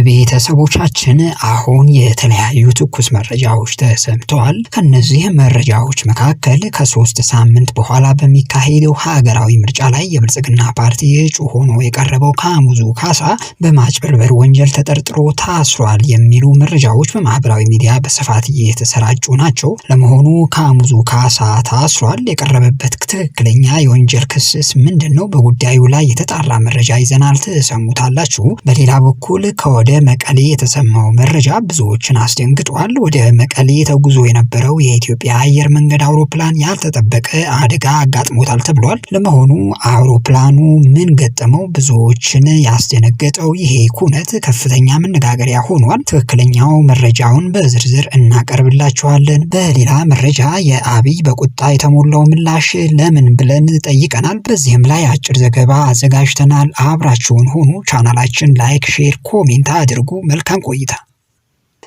ቤተሰቦቻችን አሁን የተለያዩ ትኩስ መረጃዎች ተሰምተዋል። ከነዚህ መረጃዎች መካከል ከ3 ሳምንት በኋላ በሚካሄደው ሀገራዊ ምርጫ ላይ የብልጽግና ፓርቲ እጩ ሆኖ የቀረበው ካሙዙ ካሳ በማጭበርበር ወንጀል ተጠርጥሮ ታስሯል የሚሉ መረጃዎች በማህበራዊ ሚዲያ በስፋት እየተሰራጩ ናቸው። ለመሆኑ ካሙዙ ካሳ ታስሯል? የቀረበበት ትክክለኛ የወንጀል ክስስ ምንድነው? በጉዳዩ ላይ የተጣራ መረጃ ይዘናል፣ ተሰሙታላችሁ። በሌላ በኩል ከወደ መቀሌ የተሰማው መረጃ ብዙዎችን አስደንግጧል። ወደ መቀሌ ተጉዞ የነበረው የኢትዮጵያ አየር መንገድ አውሮፕላን ያልተጠበቀ አደጋ አጋጥሞታል ተብሏል። ለመሆኑ አውሮፕላኑ ምን ገጠመው? ብዙዎችን ያስደነገጠው ይሄ ኩነት ከፍተኛ መነጋገሪያ ሆኗል። ትክክለኛው መረጃውን በዝርዝር እናቀርብላችኋለን። በሌላ መረጃ የአብይ በቁጣ የተሞላው ምላሽ ለምን ብለን ጠይቀናል። በዚህም ላይ አጭር ዘገባ አዘጋጅተናል። አብራችሁን ሆኑ። ቻናላችን ላይክ፣ ሼር፣ ኮሜንት አድርጉ። መልካም ቆይታ።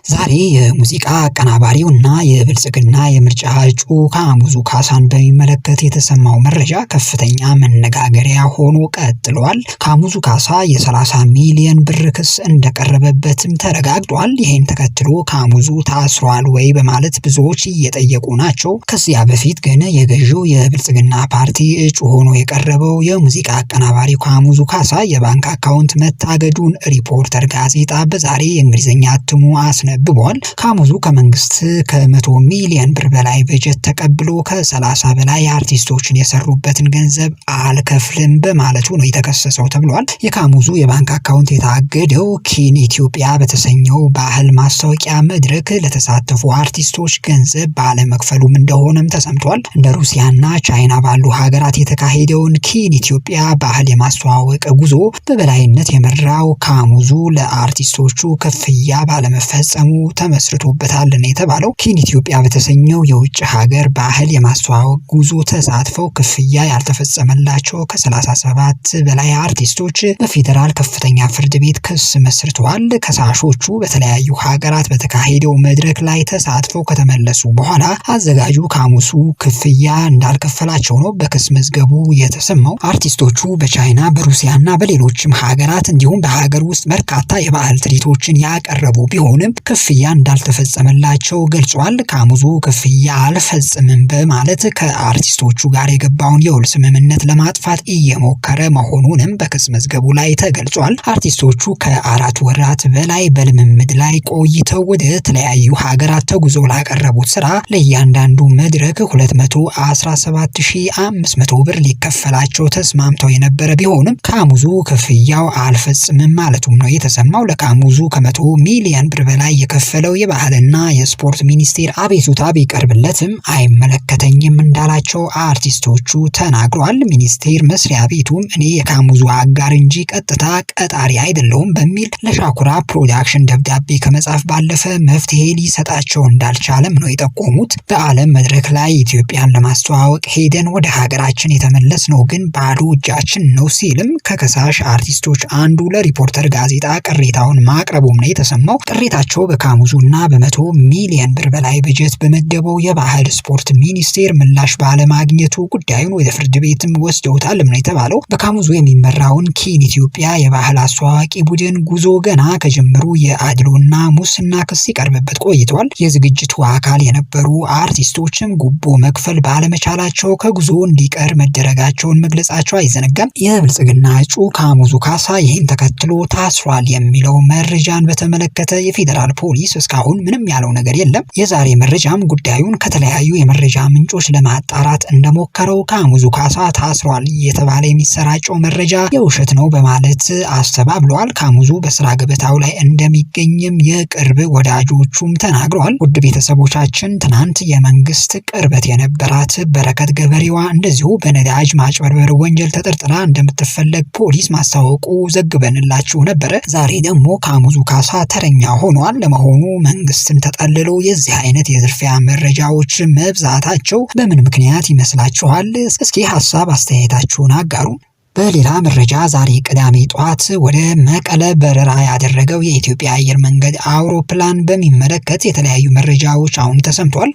ዛሬ የሙዚቃ አቀናባሪው እና የብልጽግና የምርጫ እጩ ካሙዙ ካሳን በሚመለከት የተሰማው መረጃ ከፍተኛ መነጋገሪያ ሆኖ ቀጥሏል። ካሙዙ ካሳ የ30 ሚሊዮን ብር ክስ እንደቀረበበትም ተረጋግጧል። ይህን ተከትሎ ካሙዙ ታስሯል ወይ በማለት ብዙዎች እየጠየቁ ናቸው። ከዚያ በፊት ግን የገዢው የብልጽግና ፓርቲ እጩ ሆኖ የቀረበው የሙዚቃ አቀናባሪ ካሙዙ ካሳ የባንክ አካውንት መታገዱን ሪፖርተር ጋዜጣ በዛሬ የእንግሊዝኛ እትሙ ነብቧል። ካሙዙ ከመንግስት ከ100 ሚሊዮን ብር በላይ በጀት ተቀብሎ ከ30 በላይ አርቲስቶችን የሰሩበትን ገንዘብ አልከፍልም በማለቱ ነው የተከሰሰው ተብሏል። የካሙዙ የባንክ አካውንት የታገደው ኪን ኢትዮጵያ በተሰኘው ባህል ማስታወቂያ መድረክ ለተሳተፉ አርቲስቶች ገንዘብ ባለመክፈሉም እንደሆነም ተሰምቷል። እንደ ሩሲያና ቻይና ባሉ ሀገራት የተካሄደውን ኪን ኢትዮጵያ ባህል የማስተዋወቅ ጉዞ በበላይነት የመራው ካሙዙ ለአርቲስቶቹ ክፍያ ባለመፈጸም ተመስርቶበታል ነው የተባለው። ኪን ኢትዮጵያ በተሰኘው የውጭ ሀገር ባህል የማስተዋወቅ ጉዞ ተሳትፈው ክፍያ ያልተፈጸመላቸው ከ37 በላይ አርቲስቶች በፌዴራል ከፍተኛ ፍርድ ቤት ክስ መስርተዋል። ከሳሾቹ በተለያዩ ሀገራት በተካሄደው መድረክ ላይ ተሳትፈው ከተመለሱ በኋላ አዘጋጁ ካሙዙ ክፍያ እንዳልከፈላቸው ነው በክስ መዝገቡ የተሰማው። አርቲስቶቹ በቻይና በሩሲያና በሌሎችም ሀገራት እንዲሁም በሀገር ውስጥ በርካታ የባህል ትርኢቶችን ያቀረቡ ቢሆንም ክፍያ እንዳልተፈጸመላቸው ገልጿል። ካሙዙ ክፍያ አልፈጽምም በማለት ከአርቲስቶቹ ጋር የገባውን የውል ስምምነት ለማጥፋት እየሞከረ መሆኑንም በክስ መዝገቡ ላይ ተገልጿል። አርቲስቶቹ ከ4 ወራት በላይ በልምምድ ላይ ቆይተው ወደ ተለያዩ ሀገራት ተጉዘው ላቀረቡት ስራ ለእያንዳንዱ መድረክ 217500 ብር ሊከፈላቸው ተስማምተው የነበረ ቢሆንም ካሙዙ ክፍያው አልፈጽምም ማለቱም ነው የተሰማው። ለካሙዙ ከ100 ሚሊዮን ብር በላይ የከፈለው የባህልና የስፖርት ሚኒስቴር አቤቱታ ቢቀርብለትም አይመለከተኝም እንዳላቸው አርቲስቶቹ ተናግሯል። ሚኒስቴር መስሪያ ቤቱም እኔ የካሙዙ አጋር እንጂ ቀጥታ ቀጣሪ አይደለሁም በሚል ለሻኩራ ፕሮዳክሽን ደብዳቤ ከመጻፍ ባለፈ መፍትሄ ሊሰጣቸው እንዳልቻለም ነው የጠቆሙት። በዓለም መድረክ ላይ ኢትዮጵያን ለማስተዋወቅ ሄደን ወደ ሀገራችን የተመለስ ነው ግን ባዶ እጃችን ነው ሲልም ከከሳሽ አርቲስቶች አንዱ ለሪፖርተር ጋዜጣ ቅሬታውን ማቅረቡም ነው የተሰማው። ቅሬታቸው በካሙዙና በ100 ሚሊዮን ብር በላይ በጀት በመደበው የባህል ስፖርት ሚኒስቴር ምላሽ ባለማግኘቱ ጉዳዩን ወደ ፍርድ ቤትም ወስደውታል ነው የተባለው። በካሙዙ የሚመራውን ኪን ኢትዮጵያ የባህል አስተዋዋቂ ቡድን ጉዞ ገና ከጀመሩ የአድሎና ሙስና ክስ ይቀርብበት ቆይቷል። የዝግጅቱ አካል የነበሩ አርቲስቶችም ጉቦ መክፈል ባለመቻላቸው ከጉዞ እንዲቀር መደረጋቸውን መግለጻቸው አይዘነጋም። የብልጽግና እጩ ካሙዙ ካሳ ይህን ተከትሎ ታስሯል የሚለው መረጃን በተመለከተ የፌዴራል ፖሊስ እስካሁን ምንም ያለው ነገር የለም። የዛሬ መረጃም ጉዳዩን ከተለያዩ የመረጃ ምንጮች ለማጣራት እንደሞከረው ካሙዙ ካሳ ታስሯል እየተባለ የሚሰራጨው መረጃ የውሸት ነው በማለት አስተባብለዋል። ካሙዙ በስራ ገበታው ላይ እንደሚገኝም የቅርብ ወዳጆቹም ተናግረዋል። ውድ ቤተሰቦቻችን ትናንት የመንግስት ቅርበት የነበራት በረከት ገበሬዋ እንደዚሁ በነዳጅ ማጭበርበር ወንጀል ተጠርጥራ እንደምትፈለግ ፖሊስ ማስታወቁ ዘግበንላችሁ ነበረ። ዛሬ ደግሞ ካሙዙ ካሳ ተረኛ ሆኗል። ለመሆኑ መንግስትን ተጠልሎ የዚህ አይነት የዝርፊያ መረጃዎች መብዛታቸው በምን ምክንያት ይመስላችኋል? እስኪ ሀሳብ አስተያየታችሁን አጋሩ። በሌላ መረጃ ዛሬ ቅዳሜ ጠዋት ወደ መቀለ በረራ ያደረገው የኢትዮጵያ አየር መንገድ አውሮፕላን በሚመለከት የተለያዩ መረጃዎች አሁን ተሰምቷል።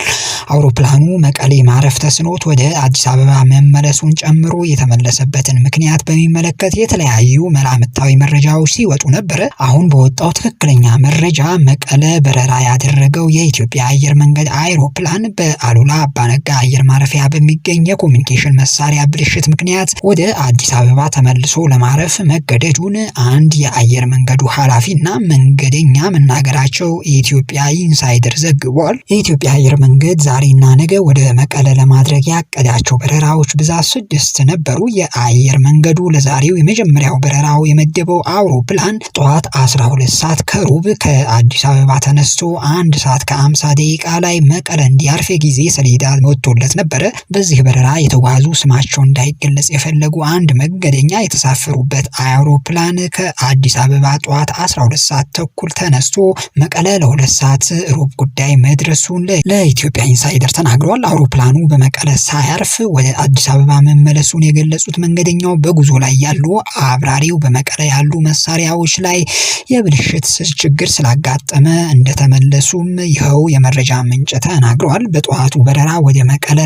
አውሮፕላኑ መቀሌ ማረፍ ተስኖት ወደ አዲስ አበባ መመለሱን ጨምሮ የተመለሰበትን ምክንያት በሚመለከት የተለያዩ መላምታዊ መረጃዎች ሲወጡ ነበር። አሁን በወጣው ትክክለኛ መረጃ መቀለ በረራ ያደረገው የኢትዮጵያ አየር መንገድ አውሮፕላን በአሉላ አባነጋ አየር ማረፊያ በሚገኝ የኮሚኒኬሽን መሳሪያ ብልሽት ምክንያት ወደ አዲስ አበባ ተመልሶ ለማረፍ መገደዱን አንድ የአየር መንገዱ ኃላፊና መንገደኛ መናገራቸው የኢትዮጵያ ኢንሳይደር ዘግቧል። የኢትዮጵያ አየር መንገድ ዛሬና ነገ ወደ መቀለ ለማድረግ ያቀዳቸው በረራዎች ብዛት 6 ነበሩ። የአየር መንገዱ ለዛሬው የመጀመሪያው በረራው የመደበው አውሮፕላን ጠዋት 12 ሰዓት ከሩብ ከአዲስ አበባ ተነስቶ 1 ሰዓት ከ50 ደቂቃ ላይ መቀለ እንዲያርፍ የጊዜ ሰሌዳ ወጥቶለት ነበረ። በዚህ በረራ የተጓዙ ስማቸው እንዳይገለጽ የፈለጉ አንድ መንገደኛ የተሳፈሩበት አውሮፕላን ከአዲስ አበባ ጠዋት 12 ሰዓት ተኩል ተነስቶ መቀለ ለ2 ሰዓት ሩብ ጉዳይ መድረሱን ለኢትዮጵያ ኢንሳይደር ተናግረዋል። አውሮፕላኑ በመቀለ ሳያርፍ ወደ አዲስ አበባ መመለሱን የገለጹት መንገደኛው በጉዞ ላይ ያሉ አብራሪው በመቀለ ያሉ መሳሪያዎች ላይ የብልሽት ችግር ስላጋጠመ እንደተመለሱም ይኸው የመረጃ ምንጭ ተናግረዋል። በጠዋቱ በረራ ወደ መቀለ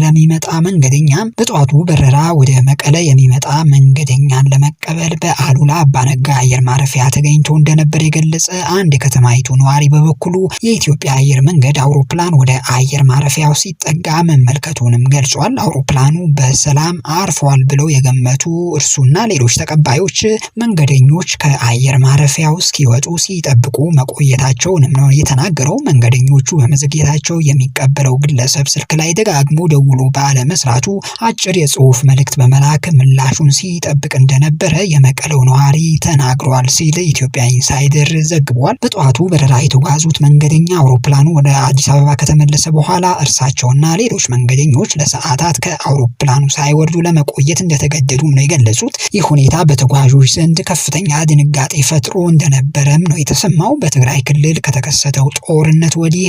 የሚመጣ መንገደኛን ለመቀበል በአሉላ አባነጋ አየር ማረፊያ ተገኝቶ እንደነበር የገለጸ አንድ የከተማይቱ ነዋሪ በበኩሉ የኢትዮጵያ አየር መንገድ አውሮፕላን ወደ አየር ማረፊያው ሲጠጋ መመልከቱንም ገልጿል። አውሮፕላኑ በሰላም አርፏል ብለው የገመቱ እርሱና ሌሎች ተቀባዮች መንገደኞች ከአየር ማረፊያው እስኪወጡ ሲጠብቁ መቆየታቸውንም ነው የተናገረው። መንገደኞቹ በመዘግየታቸው የሚቀበለው ግለሰብ ስልክ ላይ ደጋግሞ ደውሎ ባለመስራቱ አጭር የጽሑፍ መልእክት በመላክ ምላሹን ሲጠብቅ እንደነበረ የመቀለው ነዋሪ ተናግሯል ሲል ኢትዮጵያ ኢንሳይደር ዘግቧል። በጠዋቱ በረራ የተጓዙት መንገደኛ አውሮፕላኑ ወደ አዲስ አበባ ከተመለሰ በኋላ እርሳቸውና ሌሎች መንገደኞች ለሰዓታት ከአውሮፕላኑ ሳይወርዱ ለመቆየት እንደተገደዱም ነው የገለጹት። ይህ ሁኔታ በተጓዦች ዘንድ ከፍተኛ ድንጋጤ ፈጥሮ እንደነበረም ነው የተሰማው። በትግራይ ክልል ከተከሰተው ጦርነት ወዲህ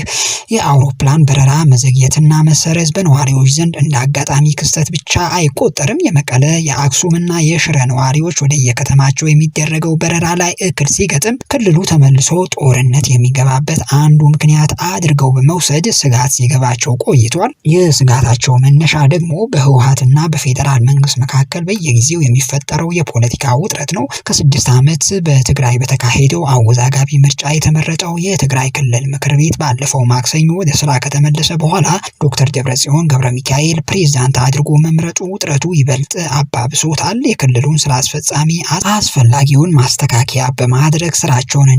የአውሮፕላን በረራ መዘግየትና መሰረዝ በነዋሪዎች ዘንድ እንደ አጋጣሚ ክስተት ብቻ አይቆጠርም። የመቀለ የአክሱምና የሽረ ነዋሪዎች ወደ የከተማቸው የሚደረገው በረራ ላይ እክል ሲገጥም ክልሉ ተመልሶ ጦርነት የሚገባበት አንዱ ምክንያት አድርገው በመውሰድ ስጋት ሲገባቸው ቆይቷል። የስጋታቸው መነሻ ደግሞ በህወሓትና በፌዴራል መንግስት መካከል በየጊዜው የሚፈጠረው የፖለቲካ ውጥረት ነው። ከ6 ዓመት በትግራይ በተካሄደው አወዛጋቢ ምርጫ የተመረጠው የትግራይ ክልል ምክር ቤት ባለፈው ማክሰኞ ወደ ስራ ከተመለሰ በኋላ ዶክተር ደብረጽዮን ገብረ ሚካኤል ፕሬዝዳንት አድርጎ መምረጡ ውጥረቱ ይበልጥ አባብሶታል። የክልሉን ስራ አስፈጻሚ አስፈላጊውን ማስተካከያ በማድረግ ስራቸውን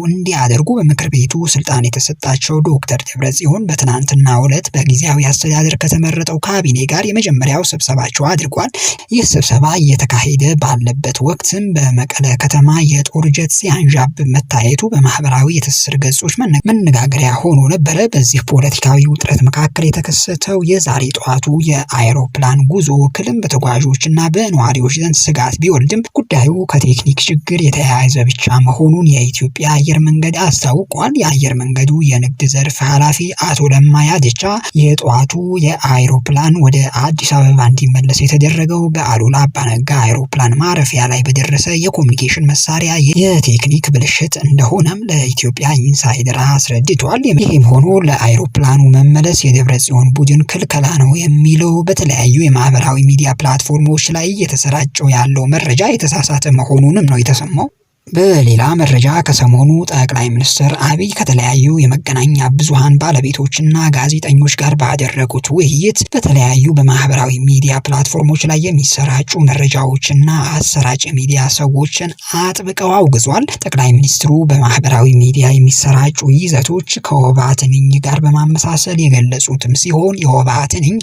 እንዲያደርጉ በምክር ቤቱ ስልጣን የተሰጣቸው ዶክተር ደብረጽዮን በትናንትናው ዕለት በጊዜያዊ አስተዳደር ከተመረጠው ካቢኔ ጋር የመጀመሪያው ስብሰባቸው አድርጓል። ይህ ስብሰባ እየተካሄደ ባለበት ወቅትም በመቀለ ከተማ የጦር ጀት ሲያንዣብብ መታየቱ በማህበራዊ የትስስር ገጾች መነጋገሪያ ሆኖ ነበረ። በዚህ ፖለቲካዊ ውጥረት መካከል የተከሰተው የዛሬ ጠዋቱ የአውሮፕላን ጉዞ እክልም በተጓዦችና በነዋሪዎች ዘንድ ስጋት ቢወልድም ጉዳዩ ከቴክኒክ ችግር የተያያዘ ብቻ መሆኑን የኢትዮጵያ አየር መንገድ አስታውቋል። የአየር መንገዱ የንግድ ዘርፍ ኃላፊ አቶ ለማ ያደቻ የጠዋቱ የአውሮፕላን ወደ አዲስ አበባ እንዲመለስ የተደረገው በአሉላ አባነጋ አውሮፕላን ማረፊያ ላይ በደረሰ የኮሚኒኬሽን መሳሪያ የቴክኒክ ብልሽት እንደሆነም ለኢትዮጵያ ኢንሳይደር አስረድቷል። ይህም ሆኖ ለአውሮፕላኑ መመለስ የደብረጽዮን ቡድን ክልከላ ነው የሚለው በተለያዩ የማህበራዊ ሚዲያ ፕላትፎርሞች ላይ እየተሰራጨው ያለው መረጃ የተሳሳተ መሆኑንም ነው የተሰማው። በሌላ መረጃ ከሰሞኑ ጠቅላይ ሚኒስትር አብይ ከተለያዩ የመገናኛ ብዙሃን ባለቤቶችና ጋዜጠኞች ጋር ባደረጉት ውይይት በተለያዩ በማህበራዊ ሚዲያ ፕላትፎርሞች ላይ የሚሰራጩ መረጃዎችና አሰራጭ ሚዲያ ሰዎችን አጥብቀው አውግዟል። ጠቅላይ ሚኒስትሩ በማህበራዊ ሚዲያ የሚሰራጩ ይዘቶች ከወባ ትንኝ ጋር በማመሳሰል የገለጹትም ሲሆን የወባ ትንኝ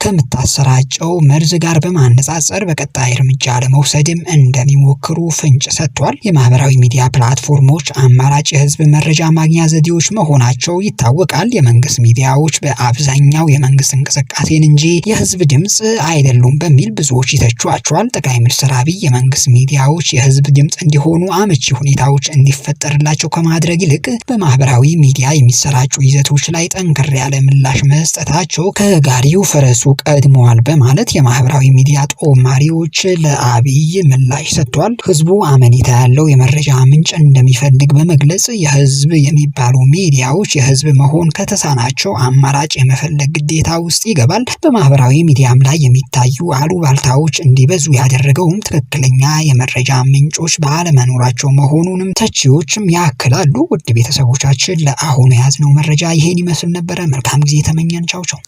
ከምታሰራጨው መርዝ ጋር በማነጻጸር በቀጣይ እርምጃ ለመውሰድም እንደሚሞክሩ ፍንጭ ሰጥቷል። የማህበራዊ ሚዲያ ፕላትፎርሞች አማራጭ የህዝብ መረጃ ማግኛ ዘዴዎች መሆናቸው ይታወቃል። የመንግስት ሚዲያዎች በአብዛኛው የመንግስት እንቅስቃሴን እንጂ የህዝብ ድምጽ አይደሉም በሚል ብዙዎች ይተቿቸዋል። ጠቅላይ ሚኒስትር አብይ የመንግስት ሚዲያዎች የህዝብ ድምጽ እንዲሆኑ አመቺ ሁኔታዎች እንዲፈጠርላቸው ከማድረግ ይልቅ በማህበራዊ ሚዲያ የሚሰራጩ ይዘቶች ላይ ጠንከር ያለ ምላሽ መስጠታቸው ከጋሪው ፈረሱ ቀድመዋል በማለት የማህበራዊ ሚዲያ ጦማሪዎች ለአብይ ምላሽ ሰጥቷል። ህዝቡ አመኔታ ያለው የመረጃ ምንጭ እንደሚፈልግ በመግለጽ የህዝብ የሚባሉ ሚዲያዎች የህዝብ መሆን ከተሳናቸው አማራጭ የመፈለግ ግዴታ ውስጥ ይገባል። በማህበራዊ ሚዲያም ላይ የሚታዩ አሉባልታዎች እንዲበዙ ያደረገውም ትክክለኛ የመረጃ ምንጮች ባለመኖራቸው መሆኑንም ተቺዎችም ያክላሉ። ውድ ቤተሰቦቻችን ለአሁኑ የያዝነው መረጃ ይሄን ይመስል ነበረ። መልካም ጊዜ ተመኘን። ቻው ቻው።